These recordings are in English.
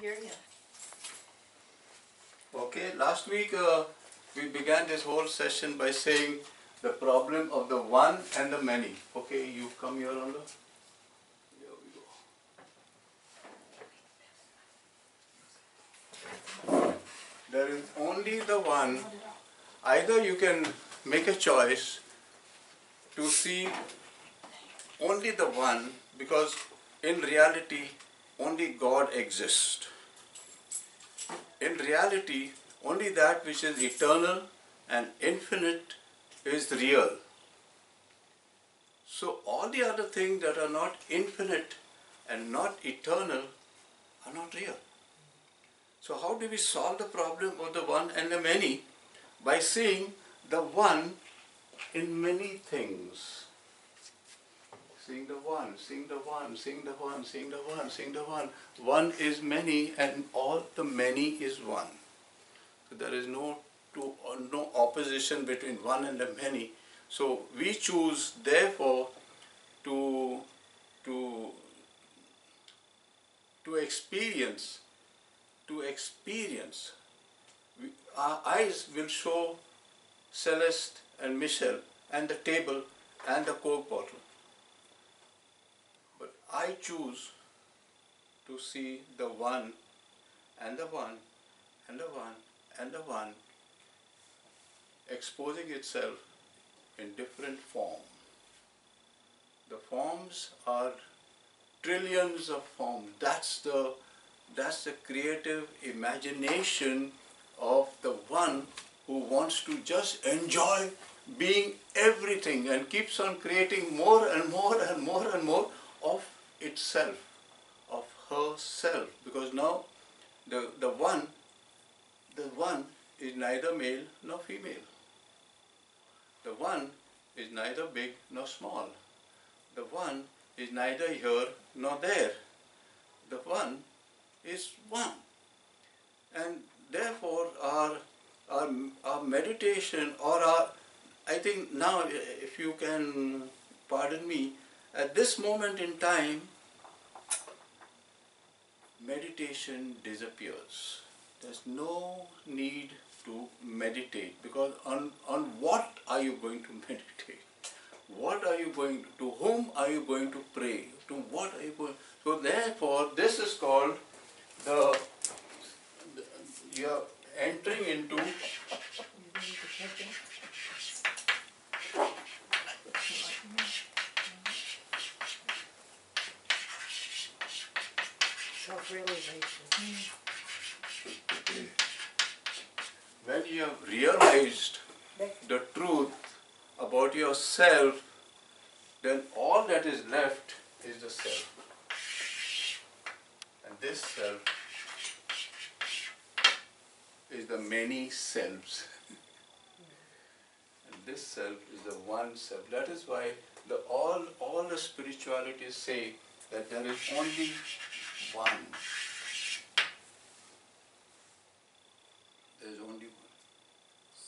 hear you. Okay, last week we began this whole session by saying the problem of the one and the many. Okay, you come here on the. Here we go. There is only the one. Either you can make a choice to see only the one, because in reality only God exists. In reality, only that which is eternal and infinite is real. So all the other things that are not infinite and not eternal are not real. So how do we solve the problem of the one and the many? By seeing the one in many things. Seeing the one, seeing the one, seeing the one, seeing the one, seeing the one. One is many and all the many is one. So there is no opposition between one and the many. So we choose therefore to experience. Our eyes will show Celeste and Michelle and the table and the Coke bottle. But I choose to see the one and the one and the one and the one exposing itself in different form. The forms are trillions of forms. That's the creative imagination of the one who wants to just enjoy being everything and keeps on creating more and more and more and more of itself, of herself. Because now the one is neither male nor female. The one is neither big nor small. The one is neither here nor there. The one is one. And therefore our meditation or I think now, if you can pardon me, at this moment in time, meditation disappears. There's no need to meditate, because on what are you going to meditate? What are you going to whom are you going to pray? To what are you going? So therefore, this is called you are entering into Self-realization. when you have realized the truth about yourself, then all that is left is the self. And this self is the many selves. And this self is the one self. That is why all the spiritualities say that there is only one. There is only one.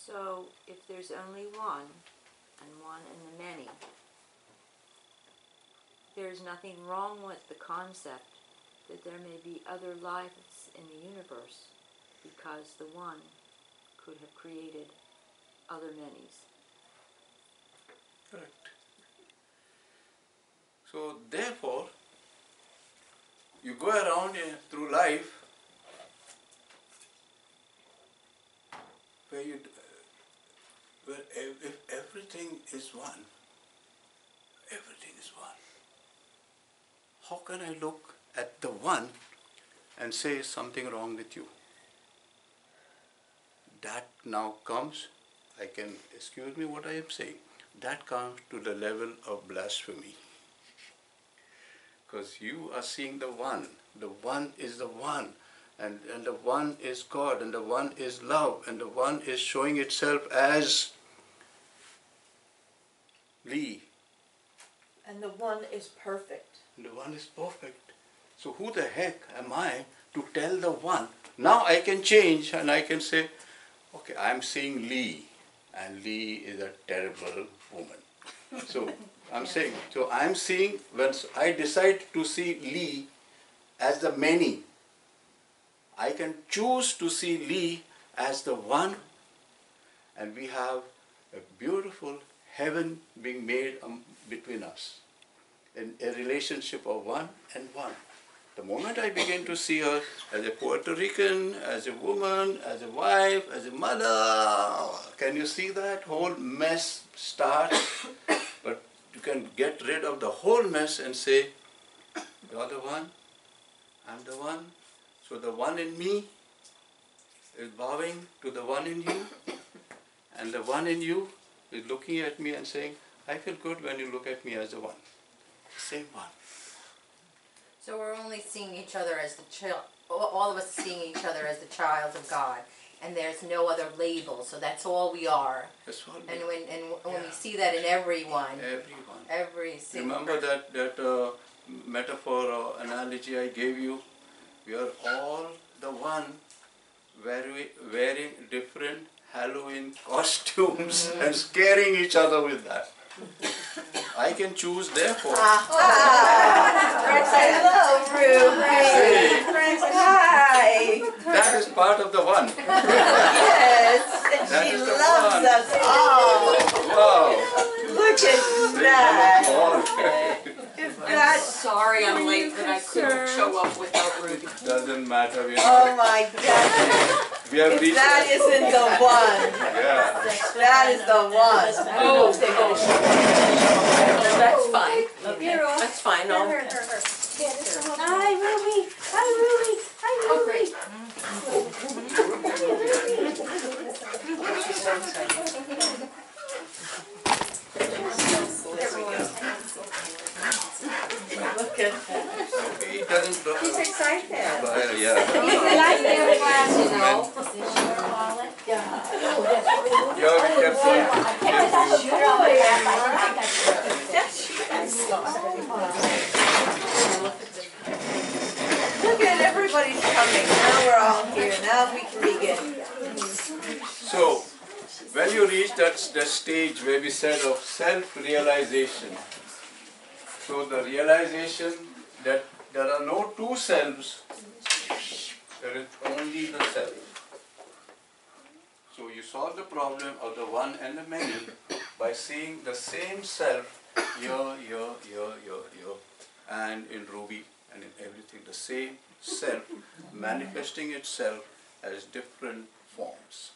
So, if there's only one, and one in the many, there's nothing wrong with the concept that there may be other lives in the universe, because the one could have created other manys. Correct. So therefore, you go around through life where if everything is one, everything is one. How can I look at the one and say something wrong with you? That now comes, I can, excuse me what I am saying, that comes to the level of blasphemy. Because you are seeing the one is the one, and the one is God, and the one is love, and the one is showing itself as Lee. And the one is perfect. And the one is perfect. So who the heck am I to tell the one? Now I can change and I can say, okay, I'm seeing Lee, and Lee is a terrible woman. So I'm saying, so I'm seeing, when I decide to see Lee as the many, I can choose to see Lee as the one, and we have a beautiful heaven being made between us, in a relationship of one and one. The moment I begin to see her as a Puerto Rican, as a woman, as a wife, as a mother, can you see that whole mess starts? But you can get rid of the whole mess and say, you're the one, I'm the one. So the one in me is bowing to the one in you, and the one in you is looking at me and saying, I feel good when you look at me as the one. Same one. So we're only seeing each other as the child, all of us seeing each other as the child of God, and there's no other label, so that's all we are. That's all. And when we see that in everyone, Everyone. every single Remember person. that metaphor or analogy I gave you? We are all the one wearing different Halloween costumes and scaring each other with that. I can choose, therefore. Hello, Hey, Ruby. Hi. that is part of the one. Yes, and That she is the loves one. us all. Wow. Look at Say that. hello to all. That. Sorry I'm late, but I couldn't show up without Ruby. Doesn't matter. Oh my goodness. We have If reached that isn't the one, yeah. that is the one. Oh, that's fine. That's fine. Hi, Ruby. Hi, Ruby. Hi, Oh, Ruby. great. Look at that. He doesn't look. He's excited. Yeah. Nice little glass, you know. Yeah, we kept Look at everybody's coming. Now we're all here. Now we can begin. So, when you reach that stage where we said of self-realization, so the realization that there are no two selves, there is only the self. So you solve the problem of the one and the many by seeing the same self here, and in Ruby and in everything, the same self manifesting itself as different forms.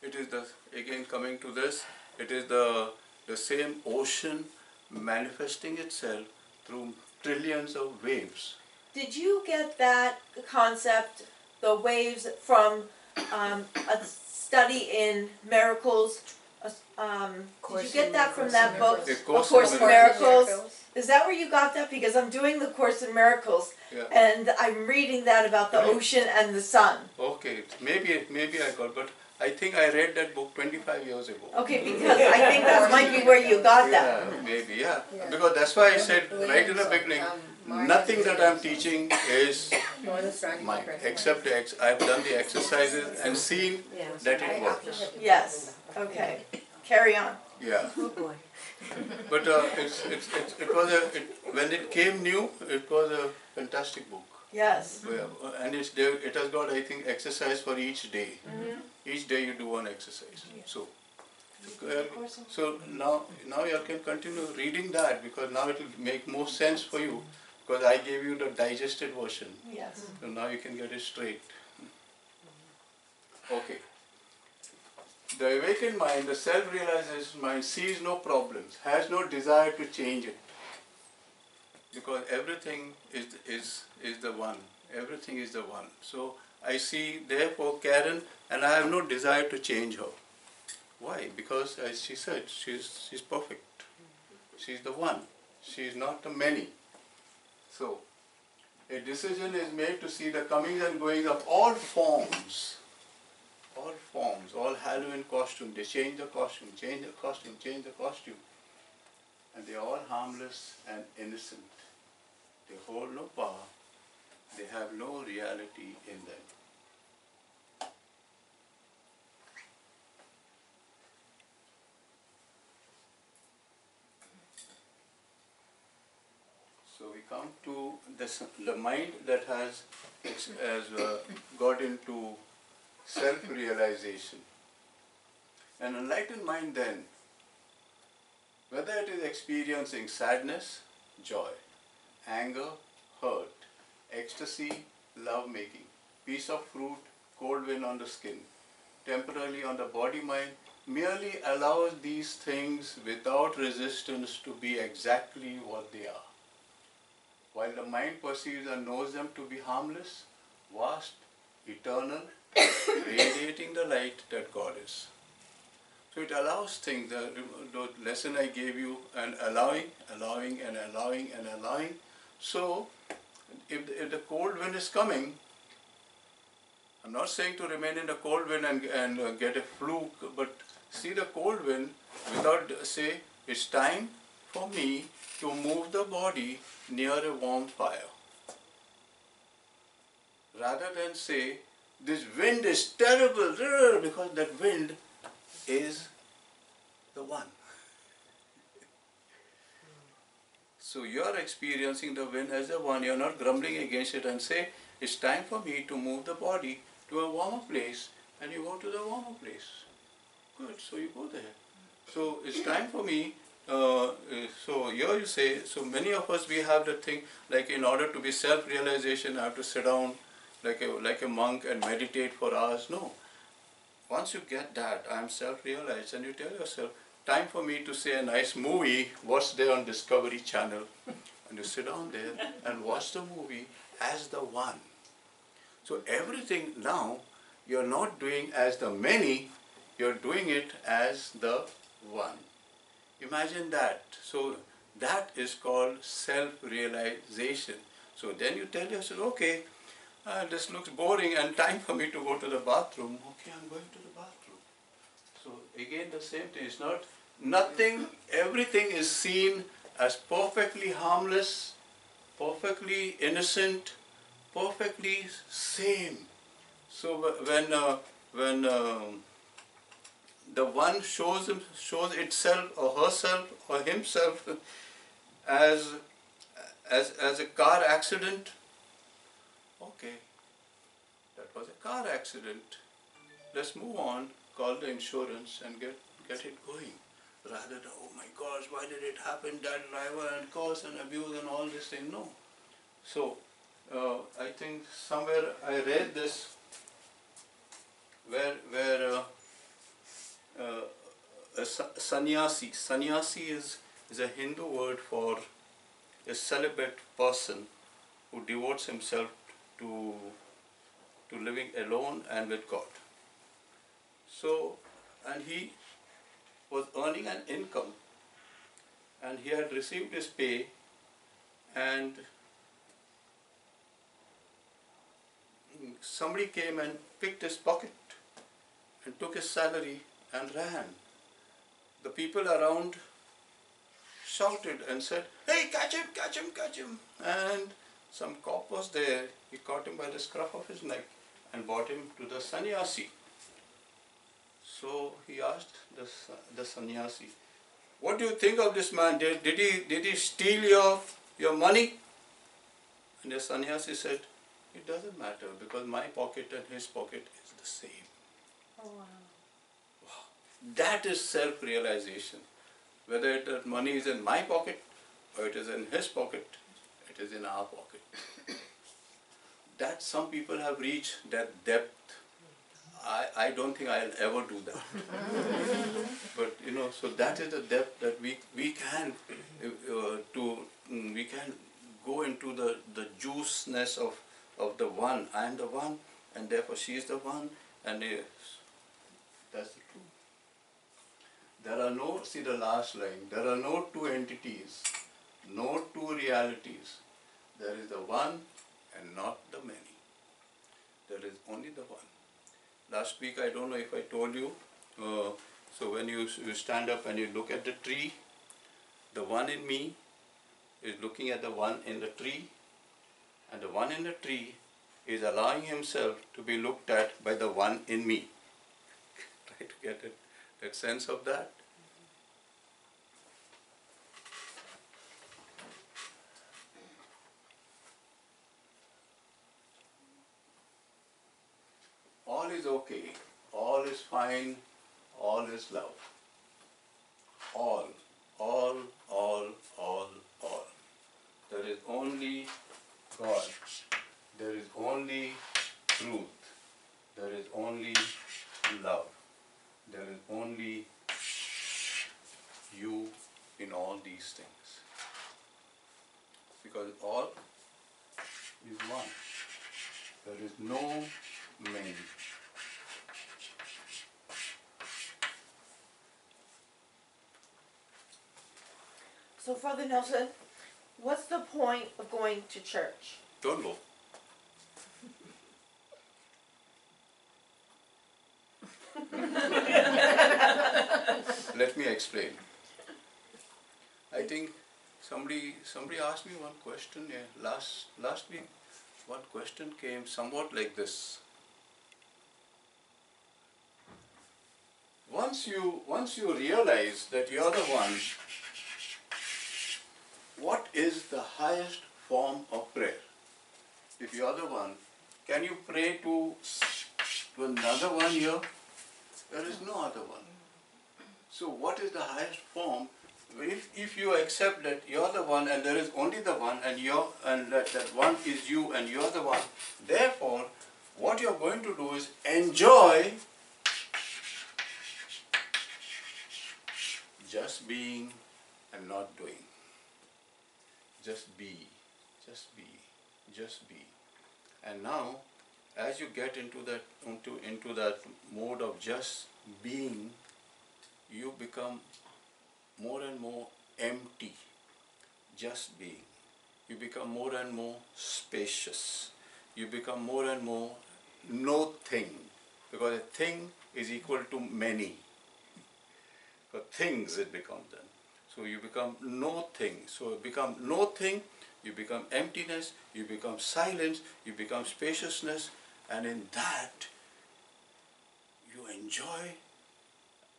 It is again coming to this, it is the same ocean manifesting itself through trillions of waves. Did you get that concept, the waves, from a study in miracles? Did you get that from that book, A A Course Course in in Miracles? Is that where you got that? Because I'm doing the Course in Miracles, Yeah. and I'm reading that about the Really? ocean and the sun. Okay, maybe I got, but I think I read that book 25 years ago. Okay, because I think that might be where you got that. Yeah, maybe, yeah. Because that's why I said right in the beginning, nothing that I'm teaching is mine, except I've done the exercises and seen that it works. Yes, okay. Carry on. Yeah. Oh boy. But when it came new, it was a fantastic book. Yes. And it has got, I think, exercise for each day. Each day you do one exercise. So now you can continue reading that, because now it will make more sense for you, because I gave you the digested version. Yes. So now you can get it straight. Okay. The awakened mind, the self-realization mind, sees no problems, has no desire to change it, because everything is the one. Everything is the one. So I see, therefore, Karen, and I have no desire to change her. Why? Because, as she said, she's perfect. She's the one. She is not the many. So, a decision is made to see the comings and goings of all forms. All forms, all Halloween costume. They change the costume, change the costume, change the costume. And they are all harmless and innocent. They hold no power. They have no reality in them. So we come to the mind that has got into self-realization. An enlightened mind then, whether it is experiencing sadness, joy, anger, hurt, ecstasy, love-making, piece of fruit, cold wind on the skin, temporarily on the body-mind, merely allows these things without resistance to be exactly what they are. While the mind perceives and knows them to be harmless, vast, eternal, radiating the light that God is. So it allows things, the lesson I gave you, and allowing. So if the cold wind is coming, I'm not saying to remain in the cold wind and get a fluke, but see the cold wind without say, it's time for me to move the body near a warm fire. Rather than say, this wind is terrible, because that wind is the one. So you are experiencing the wind as the one, you are not grumbling against it and say, it's time for me to move the body to a warmer place, and you go to the warmer place. Good, so you go there. So it's time for me, so here you say, so many of us, we have the thing, like in order to be self-realization, I have to sit down like a monk and meditate for hours. No. Once you get that, I am self-realized, and you tell yourself, time for me to say a nice movie, what's there on Discovery Channel, and you sit down there and watch the movie as the one. So everything now, you're not doing as the many, you're doing it as the one. Imagine that. So that is called self-realization. So then you tell yourself, okay, this looks boring and time for me to go to the bathroom. Okay, I'm going to the bathroom. So again the same thing. It's not, nothing, everything is seen as perfectly harmless, perfectly innocent, perfectly same. So when the one shows itself or herself or himself as a car accident, okay, that was a car accident. Let's move on, call the insurance and get it going. Rather than, oh my gosh, why did it happen, that driver, and cause and abuse and all this thing. No. So I think somewhere I read this where a sannyasi is a Hindu word for a celibate person who devotes himself to living alone and with God. So, and he was earning an income, and he had received his pay, and somebody came and picked his pocket and took his salary and ran. The people around shouted and said, hey, catch him, catch him, catch him. And some cop was there. He caught him by the scruff of his neck and brought him to the sannyasi. So he asked the sannyasi, what do you think of this man? Did he steal your money? And the sannyasi said, it doesn't matter, because my pocket and his pocket is the same. Oh, wow. Wow. That is self-realization. Whether that money is in my pocket or it is in his pocket, it is in our pocket. That some people have reached that depth. I don't think I'll ever do that. But so that is the depth that we can go into the juiceness of the one. I am the one, and therefore she is the one, and that's the truth. There are no, see the last line, there are no two entities, no two realities. There is the one and not the many. There is only the one. Last week, I don't know if I told you, so when you stand up and you look at the tree, the one in me is looking at the one in the tree, and the one in the tree is allowing himself to be looked at by the one in me. Try to get it, that sense of that. all is okay, all is fine, all is love. All, all, all, all, all. There is only God. There is only truth. There is only love. There is only you in all these things. Because all is one. There is no many. So Father Nelson, what's the point of going to church? Don't go. Let me explain. I think somebody asked me one question last week. One question came somewhat like this. Once you realize that you are the one, what is the highest form of prayer? If you are the one, can you pray to another one here? There is no other one. So what is the highest form? If you accept that you are the one and there is only the one and that one is you and you are the one, therefore what you are going to do is enjoy just being and not doing. Just be, just be, just be. And now, as you get into that mode of just being, you become more and more empty. Just being. You become more and more spacious. You become more and more no thing. Because a thing is equal to many. For things it becomes then. So you become no thing. So you become no thing, you become emptiness, you become silence, you become spaciousness, and in that you enjoy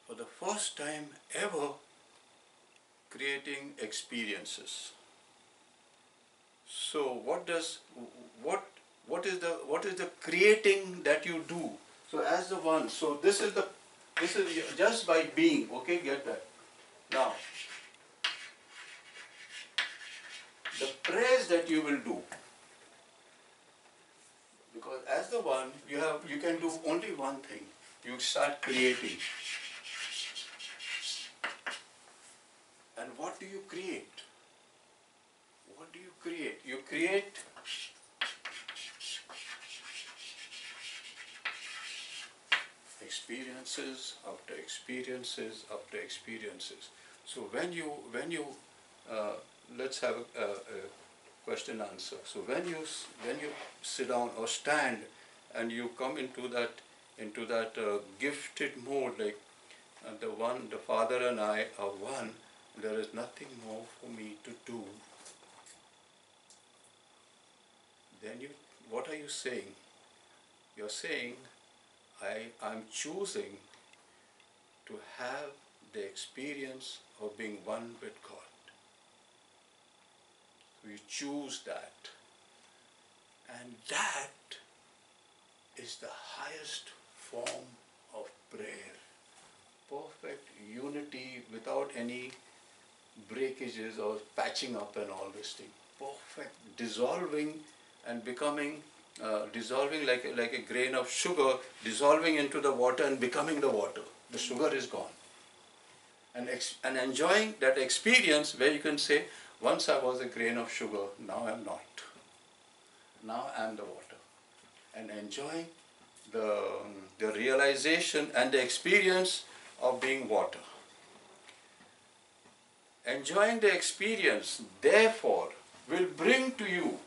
for the first time ever creating experiences. So what is the creating that you do? So as the one, so this is just by being, okay, get that. Now, the prayers that you will do, because as the one, you can do only one thing. You start creating. And what do you create? What do you create? You create experiences after experiences after experiences. So when you let's have a question answer. So when you sit down or stand and you come into that gifted mode, like the Father and I are one, there is nothing more for me to do. Then what are you saying? You're saying, I'm choosing to have the experience of being one with God. So you choose that. And that is the highest form of prayer. Perfect unity without any breakages or patching up and all this thing. Perfect dissolving and becoming, dissolving like a grain of sugar, dissolving into the water and becoming the water. The sugar is gone. And enjoying that experience where you can say, once I was a grain of sugar, now I'm not. Now I'm the water. And enjoying the realization and the experience of being water. Enjoying the experience, therefore, will bring to you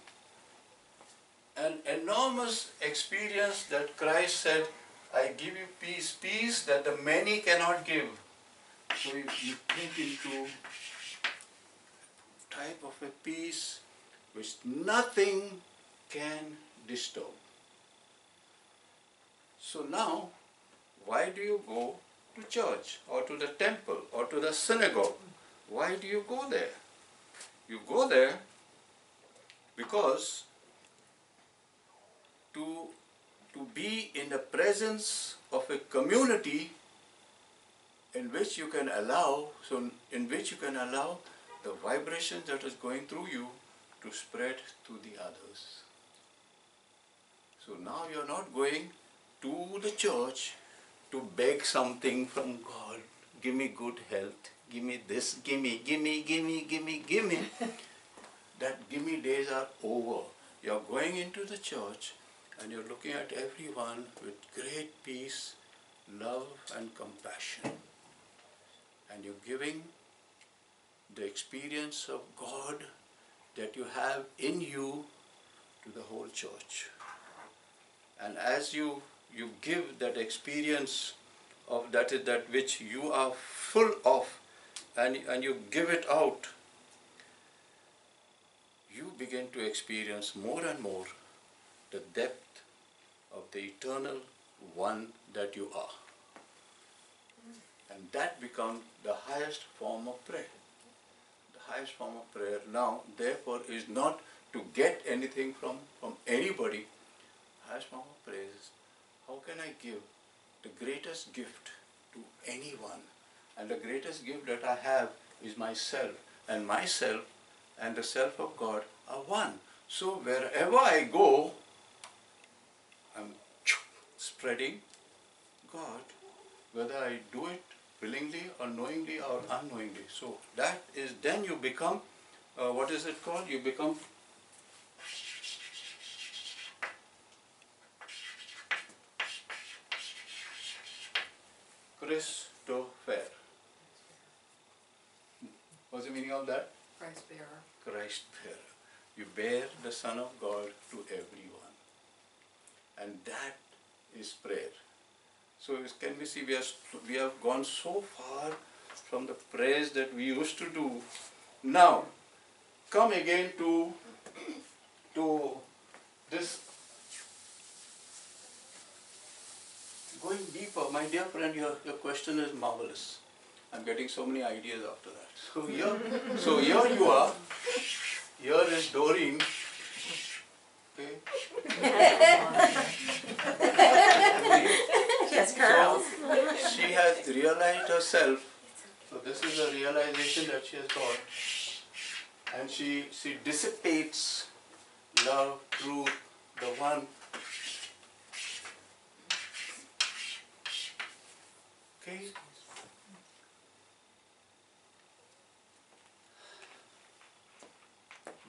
an enormous experience that Christ said, I give you peace, peace that the many cannot give. So you think into type of a peace which nothing can disturb. So now, why do you go to church or to the temple or to the synagogue? Why do you go there? You go there because to to be in the presence of a community in which you can allow, the vibration that is going through you to spread to the others. So now you're not going to the church to beg something from God. Give me good health. Give me this. Give me. That gimme days are over. You're going into the church and you're looking at everyone with great peace, love and compassion. And you're giving the experience of God that you have in you to the whole church. And as you give that experience of that which you are full of, and you give it out, you begin to experience more and more the depth of the eternal one that you are. And that becomes the highest form of prayer. The highest form of prayer now, therefore, is not to get anything from anybody. The highest form of prayer is, how can I give the greatest gift to anyone? And the greatest gift that I have is myself. And myself and the self of God are one. So wherever I go, I'm spreading God, whether I do it willingly or knowingly or unknowingly. So that is, then you become, what is it called? You become Christopher. What's the meaning of that? Christ bearer. Christ bearer. You bear the Son of God to everyone. And that is prayer. So can we see we have gone so far from the prayers that we used to do. Now, come again to this. Going deeper, my dear friend, your question is marvelous. I'm getting so many ideas after that. So here you are. Here is Doreen. Okay. She has curls. So she has realized herself. So this is a realization that she has got. And she dissipates love, truth, the one. Okay.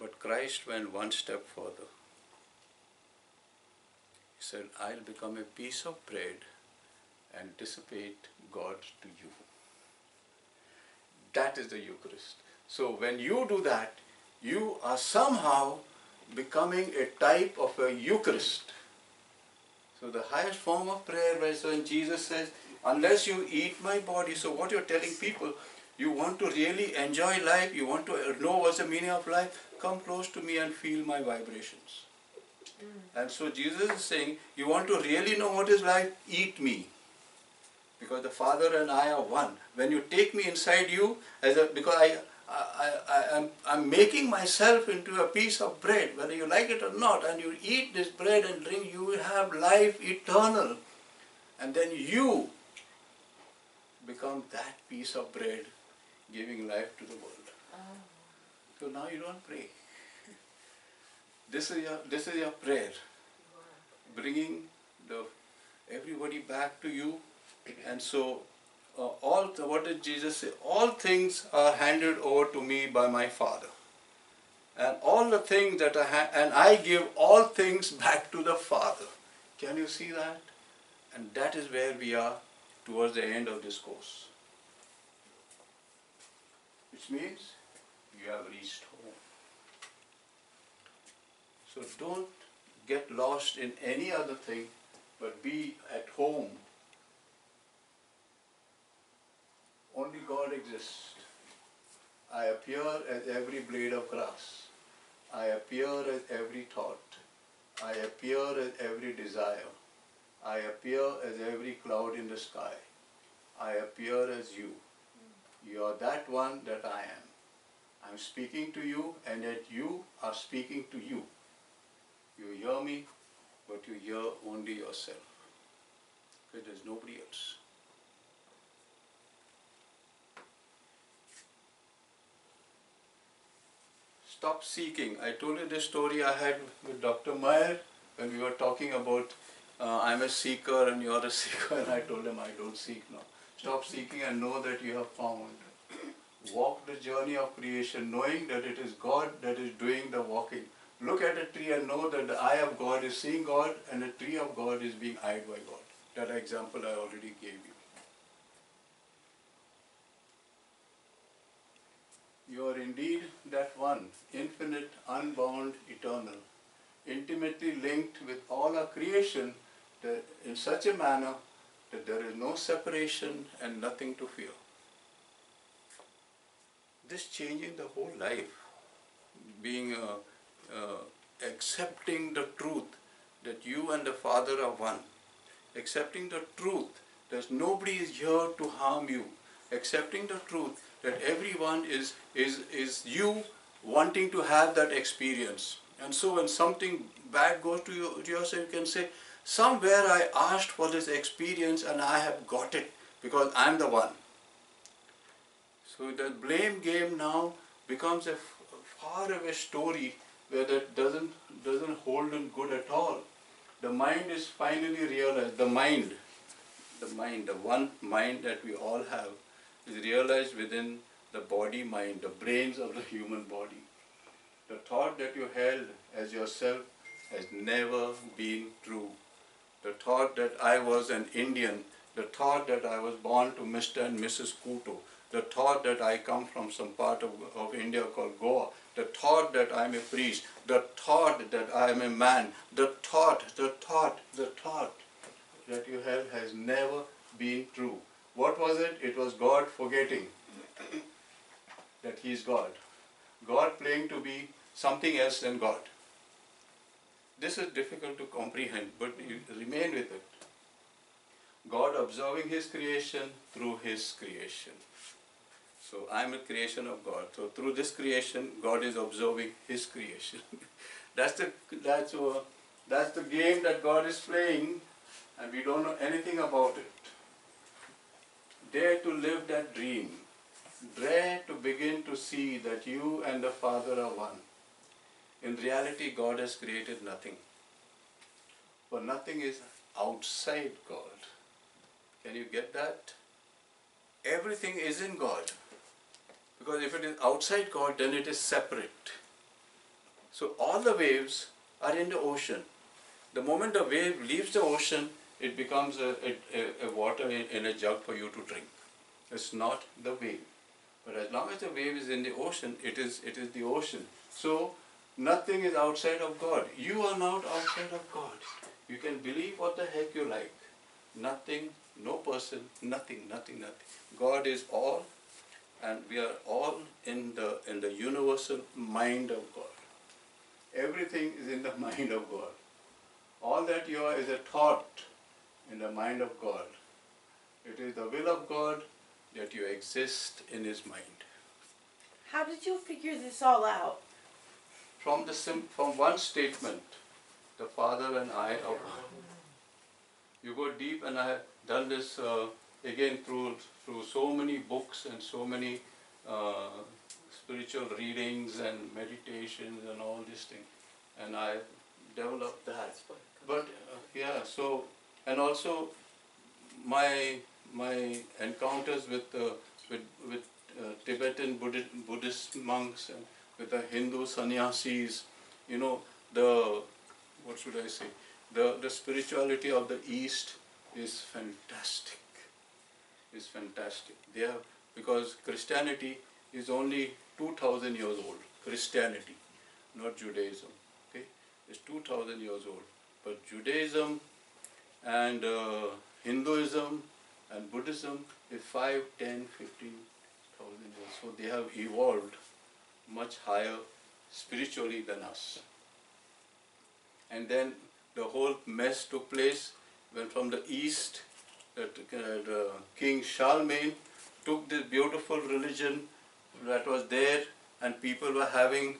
But Christ went one step further. He said, I'll become a piece of bread and dissipate God to you. That is the Eucharist. So when you do that, you are somehow becoming a type of a Eucharist. So the highest form of prayer, when Jesus says, unless you eat my body, so what you're telling people, you want to really enjoy life, you want to know what's the meaning of life, come close to me and feel my vibrations. And so Jesus is saying, you want to really know what is life, eat me. Because the Father and I are one. When you take me inside you, because I'm making myself into a piece of bread, whether you like it or not, and you eat this bread and drink, you will have life eternal. And then you become that piece of bread, giving life to the world. So now you don't pray. This is your prayer, bringing everybody back to you. And so, what did Jesus say? All things are handed over to me by my Father, and all the things that and I give all things back to the Father. Can you see that? And that is where we are towards the end of this course, which means you have reached home. So don't get lost in any other thing, but be at home. Only God exists. I appear as every blade of grass. I appear as every thought. I appear as every desire. I appear as every cloud in the sky. I appear as you. You are that one that I am. I'm speaking to you, and yet you are speaking to you. You hear me, but you hear only yourself. Because there's nobody else. Stop seeking. I told you this story I had with Dr. Meyer when we were talking about I'm a seeker and you're a seeker, and I told him I don't seek now. Stop seeking and know that you have found. Walk the journey of creation knowing that it is God that is doing the walking. Look at a tree and know that the eye of God is seeing God and the tree of God is being eyed by God. That example I already gave you. You are indeed that one, infinite, unbound, eternal, intimately linked with all our creation in such a manner that there is no separation and nothing to fear. This changing the whole life, being accepting the truth that you and the Father are one, accepting the truth that nobody is here to harm you, accepting the truth that everyone is you wanting to have that experience. And so when something bad goes to you, yourself, you can say, somewhere I asked for this experience and I have got it because I'm the one. So the blame game now becomes a far away story where that doesn't hold in good at all. The mind is finally realized, the one mind that we all have is realized within the body mind, the brains of the human body. The thought that you held as yourself has never been true. The thought that I was an Indian, the thought that I was born to Mr. and Mrs. Kuto, the thought that I come from some part of India called Goa, the thought that I'm a priest, the thought that I am a man, the thought that you have has never been true. What was it? It was God forgetting that He is God. God playing to be something else than God. This is difficult to comprehend, but you remain with it. God observing His creation through His creation. So I am a creation of God. So through this creation, God is observing His creation. That's the game that God is playing, and we don't know anything about it. Dare to live that dream. Dare to begin to see that you and the Father are one. In reality, God has created nothing. For nothing is outside God. Can you get that? Everything is in God. Because if it is outside God, then it is separate. So all the waves are in the ocean. The moment the wave leaves the ocean, it becomes a water in a jug for you to drink. It's not the wave. But as long as the wave is in the ocean, it is the ocean. So nothing is outside of God. You are not outside of God. You can believe what the heck you like. Nothing, no person, nothing. God is all, and we are all in the universal mind of God. Everything is in the mind of God. All that you are is a thought in the mind of God. It is the will of God that you exist in His mind. How did you figure this all out? From one statement, the Father and I are one. You go deep, and I have done this again through so many books and so many spiritual readings and meditations and all these things, and I developed that. But so, and also my encounters with Tibetan Buddhist monks and with the Hindu sannyasis, what should I say? The spirituality of the East is fantastic. Because Christianity is only 2,000 years old. Christianity, not Judaism. Okay, it's 2,000 years old. But Judaism and Hinduism and Buddhism is 5, 10, 15,000 years. So they have evolved much higher spiritually than us. And then the whole mess took place when from the East, King Charlemagne took this beautiful religion that was there, and people were having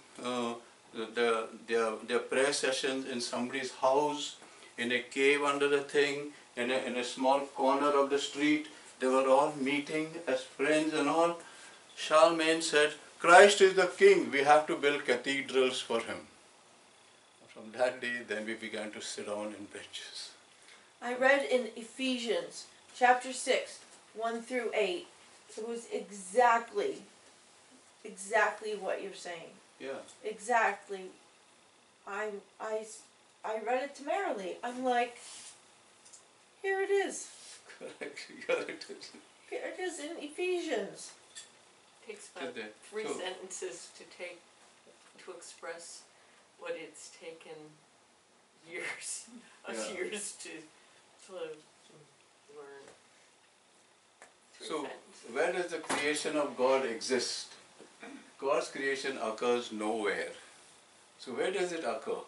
their prayer sessions in somebody's house, in a cave under the thing, in a small corner of the street. They were all meeting as friends and all. Charlemagne said, Christ is the king, we have to build cathedrals for him. From that day, then we began to sit down in benches. I read in Ephesians chapter 6, 1 through 8. It was exactly what you're saying. Yeah. Exactly. I read it to Marilee. I'm like, here it is. Correct. Here it is. Here it is in Ephesians. Takes about Did they? 3 So- sentences to express what it's taken years Yeah. years to learn. 3 So, sentences. where does the creation of God exist? God's creation occurs nowhere. So where does it occur?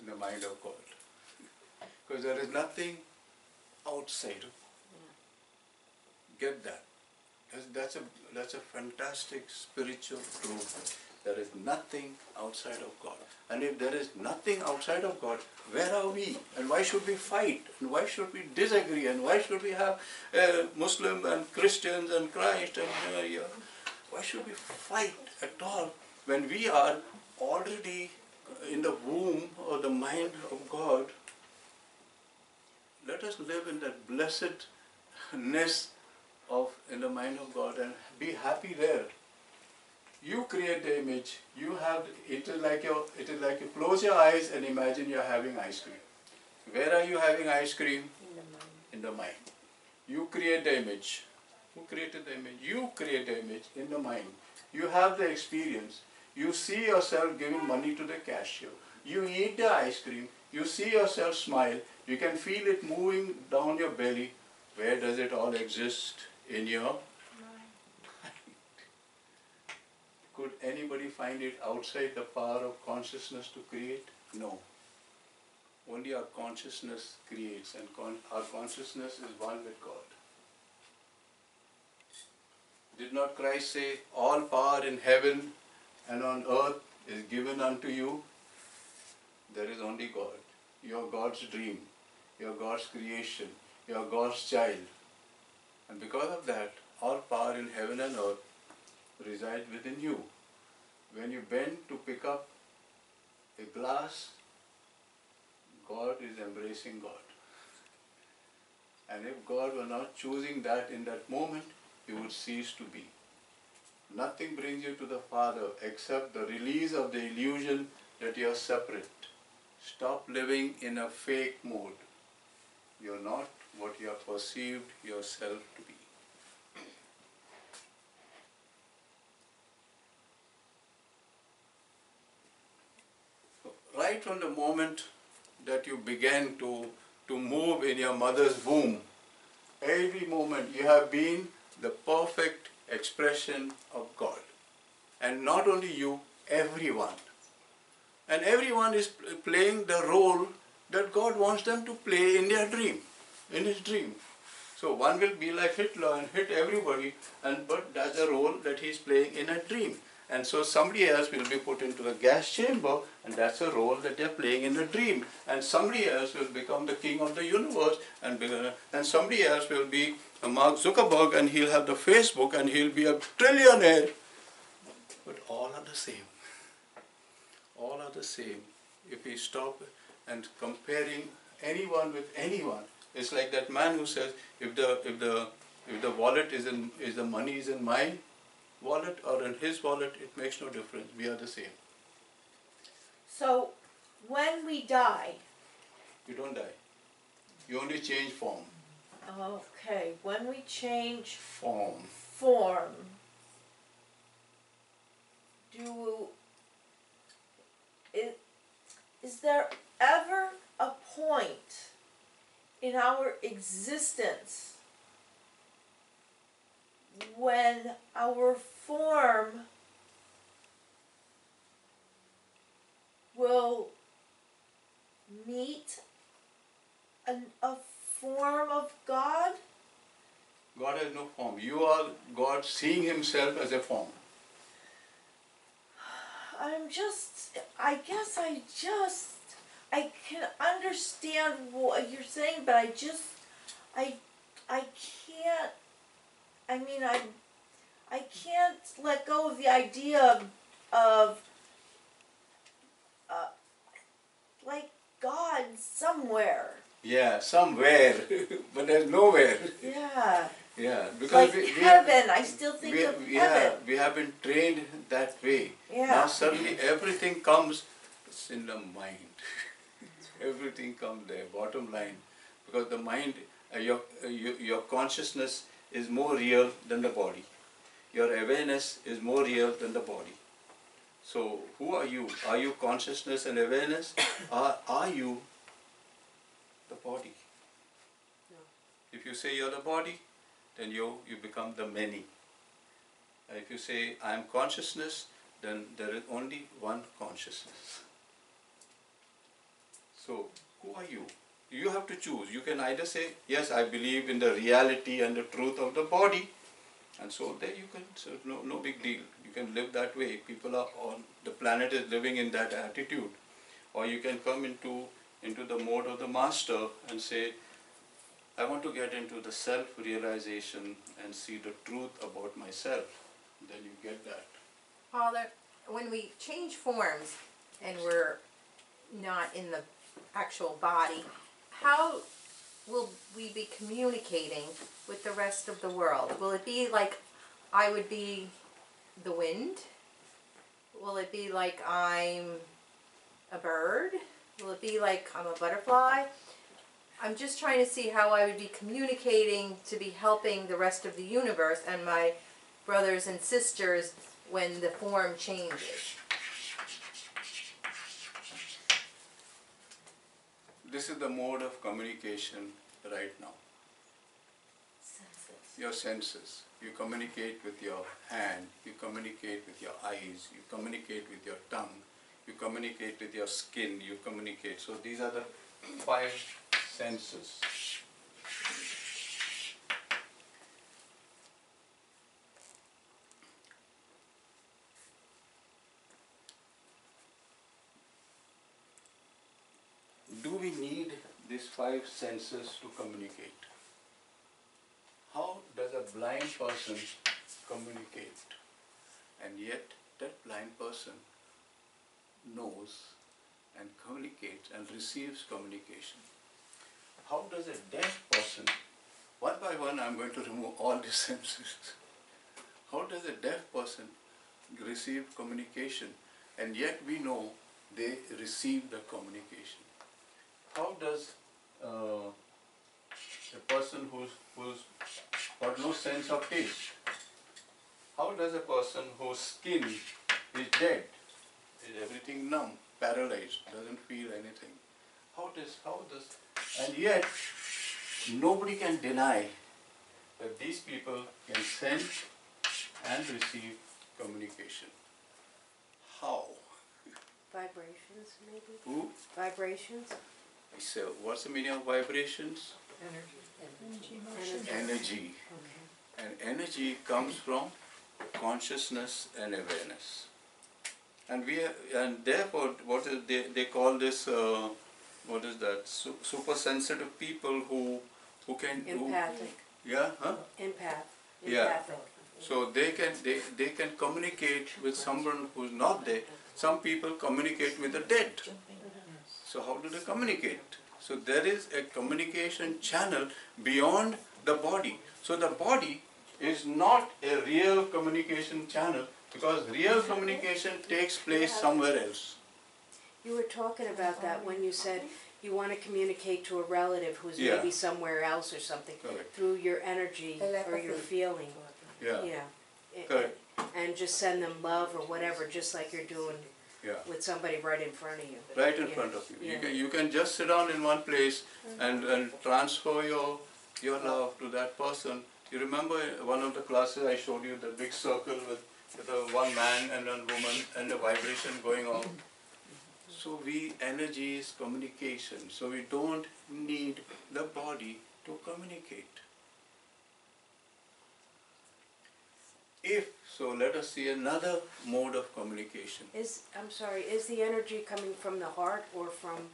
In the mind of God. Because there is nothing outside of God. Get that. That's a fantastic spiritual truth. There is nothing outside of God. And if there is nothing outside of God, where are we? And why should we fight? And why should we disagree? And why should we have Muslim and Christians and Christ? And why should we fight at all when we are already in the womb or the mind of God? Let us live in that blessedness in the mind of God and be happy there. You create the image. You have it is like you close your eyes and imagine you're having ice cream. Where are you having ice cream? In the mind. You create the image. Who created the image? You create the image in the mind. You have the experience. You see yourself giving money to the cashier. You eat the ice cream. You see yourself smile. You can feel it moving down your belly. Where does it all exist? In your mind. Could anybody find it outside the power of consciousness to create? No. Only our consciousness creates, and our consciousness is one with God. Did not Christ say, all power in heaven and on earth is given unto you? There is only God. You are God's dream. You are God's creation. You are God's child. And because of that, all power in heaven and earth resides within you. When you bend to pick up a glass, God is embracing God. And if God were not choosing that in that moment, you would cease to be. Nothing brings you to the Father except the release of the illusion that you are separate. Stop living in a fake mode. You are not what you have perceived yourself to be. Right from the moment that you began to move in your mother's womb, every moment you have been the perfect expression of God. And not only you, everyone. And everyone is playing the role that God wants them to play in their dream, in His dream. So one will be like Hitler and hit everybody, but that's a role that he's playing in a dream. And so somebody else will be put into the gas chamber, and that's a role that they're playing in a dream. And somebody else will become the king of the universe, and somebody else will be Mark Zuckerberg, and he'll have the Facebook, and he'll be a trillionaire. But all are the same. All are the same. If we stop and comparing anyone with anyone, it's like that man who says, if the wallet is the money is in my wallet or in his wallet, it makes no difference. We are the same. So, when we die, You don't die. You only change form. okay, when we change Form. form, is there ever a point in our existence when our form will meet a form of God? God has no form. You are God seeing Himself as a form. I can understand what you're saying, but I can't, I mean, I can't let go of the idea of uh, like God somewhere. Yeah, somewhere, but there's nowhere. Yeah. Yeah, because Like we heaven, I still think of yeah, heaven. we have been trained that way. Yeah. Now suddenly everything comes, it's in the mind. Everything comes there, bottom line. Because the mind, your consciousness is more real than the body. Your awareness is more real than the body. So who are you? Are you consciousness and awareness? Are you the body? If you say you're the body, then you become the many. If you say I am consciousness, then there is only one consciousness. So who are you? You have to choose. You can either say, yes, I believe in the reality and the truth of the body, and so there you can, so no big deal. You can live that way. People are on the planet is living in that attitude. Or you can come into the mode of the master and say, I want to get into the self-realization and see the truth about myself. Then you get that. Father, when we change forms and we're not in the actual body, how will we be communicating with the rest of the world? Will it be like I would be the wind? Will it be like I'm a bird? Will it be like I'm a butterfly? I'm just trying to see how I would be communicating to be helping the rest of the universe and my brothers and sisters when the form changes. This is the mode of communication right now. Your senses. You communicate with your hand, you communicate with your eyes, you communicate with your tongue, you communicate with your skin, you communicate. So these are the 5 senses. Do we need these 5 senses to communicate? How does a blind person communicate? And yet that blind person knows and communicates and receives communication. How does a deaf person, one by one I'm going to remove all the senses. How does a deaf person receive communication and yet we know they receive the communication? How does a person who's got no sense of taste, how does a person whose skin is dead, is everything numb, paralyzed, doesn't feel anything, how does, and yet nobody can deny that these people can send and receive communication. How? Vibrations, maybe? Who? Vibrations? So what's the meaning of vibrations? Energy. Okay. And energy comes from consciousness and awareness. And therefore, what is they call this? What is that? Super sensitive people who can Empathic. yeah, huh? Empath. Yeah. Empathic. So they can communicate with someone who's not there. Some people communicate with the dead. So how do they communicate? So there is a communication channel beyond the body. So the body is not a real communication channel because real communication takes place somewhere else. You were talking about that when you said you want to communicate to a relative who's Yeah. maybe somewhere else or something. Correct. Through your energy or your feeling. Yeah. Yeah. Correct. And just send them love or whatever, just like you're doing Yeah. with somebody right in front of you. Right in Yeah. front of you. Yeah. You can just sit down in one place and transfer your love to that person. You remember one of the classes I showed you the big circle with one man and one woman and the vibration going on. So energy is communication. So we don't need the body to communicate. So let us see another mode of communication. I'm sorry, is the energy coming from the heart or from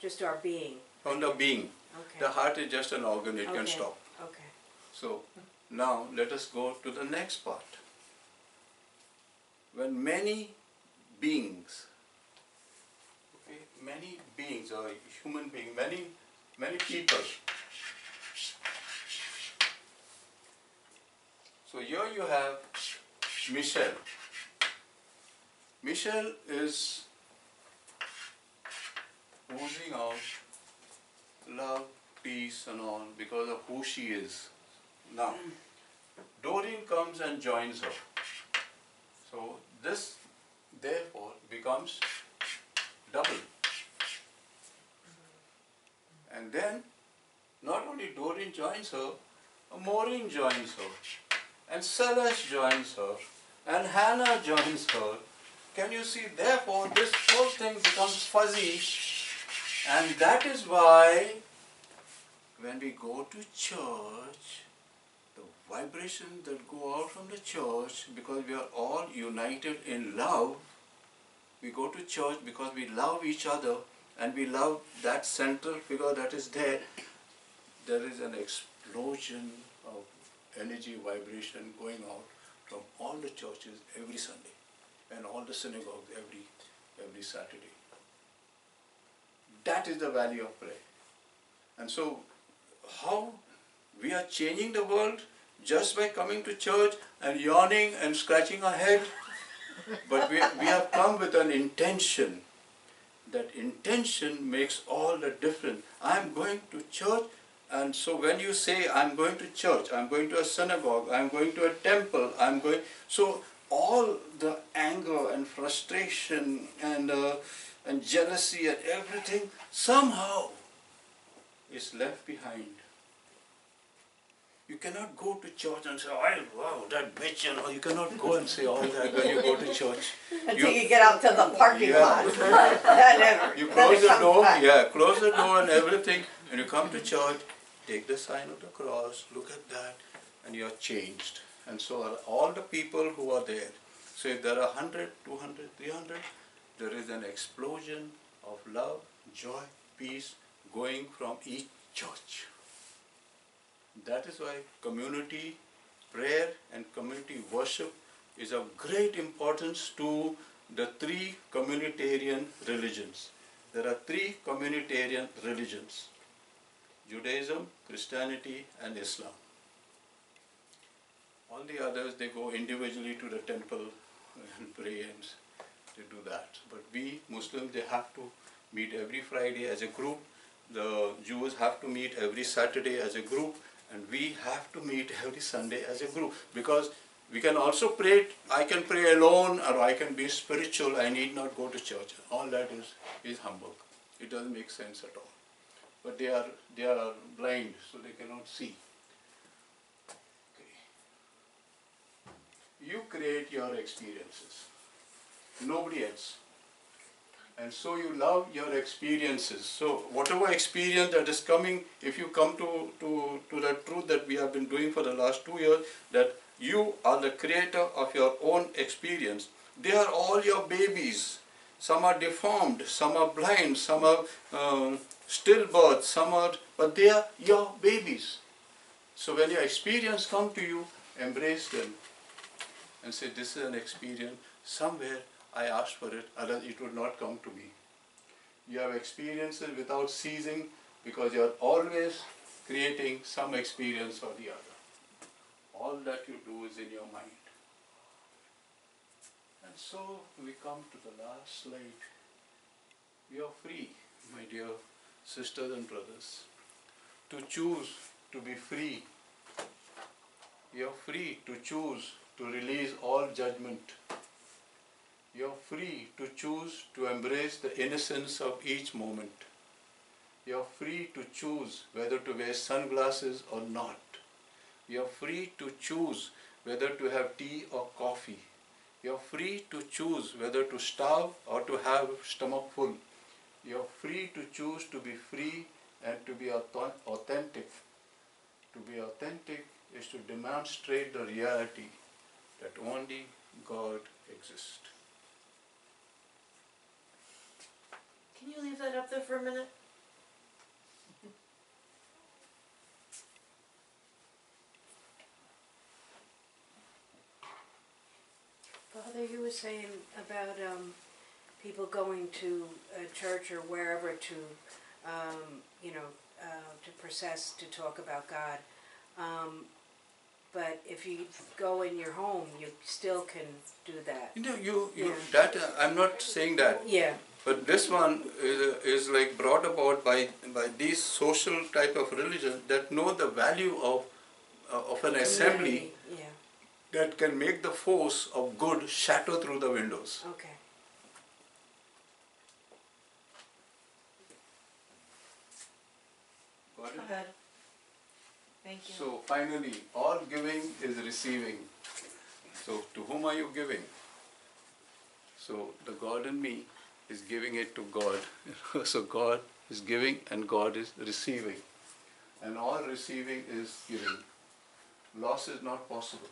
Just our being. From the being. Okay. The heart is just an organ, it can Okay. stop. Okay. So now let us go to the next part. When many beings, okay, many beings or human beings, many people. So here you have Michelle. Michelle is oozing out love, peace and all because of who she is. Now, Doreen comes and joins her. So this therefore becomes double. And then not only Doreen joins her, Maureen joins her, and Celeste joins her, and Hannah joins her. Can you see? Therefore, this whole thing becomes fuzzy, and that is why when we go to church, the vibrations that go out from the church, because we are all united in love, we go to church because we love each other and we love that central figure that is there. There is an explosion of energy vibration going out from all the churches every Sunday and all the synagogues every Saturday. That is the value of prayer. And so how we are changing the world just by coming to church and yawning and scratching our head. But we have come with an intention. That intention makes all the difference. I'm going to church, and so when you say I'm going to church, I'm going to a synagogue, I'm going to a temple, so all the anger and frustration and jealousy and everything somehow is left behind. You cannot go to church and say, oh, wow, that bitch, you cannot go and say all that when you go to church. Until you get out to the parking lot. You close the door, close the door and everything, and you come to church, take the sign of the cross, look at that, and you are changed. And so are all the people who are there. So if there are 100, 200, 300, there is an explosion of love, joy, peace going from each church. That is why community prayer and community worship is of great importance to the three communitarian religions. There are three communitarian religions: Judaism, Christianity and Islam. All the others, they go individually to the temple and pray and they do that. But we Muslims, they have to meet every Friday as a group. The Jews have to meet every Saturday as a group. And we have to meet every Sunday as a group, because we can also pray. I can pray alone, or I can be spiritual. I need not go to church. All that is humbug. It doesn't make sense at all. But they are blind, so they cannot see. Okay. You create your experiences. Nobody else. And so you love your experiences. So whatever experience that is coming, if you come to that truth that we have been doing for the last 2 years, that you are the creator of your own experience. They are all your babies. Some are deformed, some are blind, some are stillbirth, but they are your babies. So when your experience come to you, embrace them and say, this is an experience. Somewhere I asked for it, otherwise it would not come to me. You have experiences without ceasing because you are always creating some experience or the other. All that you do is in your mind. And so we come to the last slide. You are free, my dear sisters and brothers, to choose to be free. You are free to choose to release all judgment. You are free to choose to embrace the innocence of each moment. You are free to choose whether to wear sunglasses or not. You are free to choose whether to have tea or coffee. You are free to choose whether to starve or to have stomach full. You are free to choose to be free and to be authentic. To be authentic is to demonstrate the reality that only God exists. Can you leave that up there for a minute? Mother, you were saying about people going to a church or wherever to, to process, to talk about God. But if you go in your home, you still can do that. That I'm not saying that. Yeah. But this one is like brought about by these social type of religion that know the value of an assembly Community, yeah. that can make the force of good shatter through the windows. Okay. Got it? Go ahead. Thank you. So finally, all giving is receiving. So to whom are you giving? So the God in me is giving it to God. So God is giving and God is receiving. And all receiving is giving. Loss is not possible.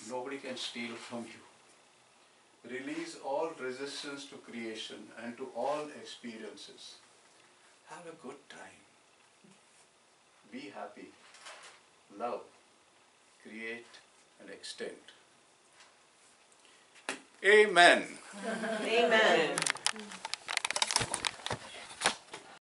Nobody can steal from you. Release all resistance to creation and to all experiences. Have a good time. Be happy. Love. Create and extend. Amen. Amen.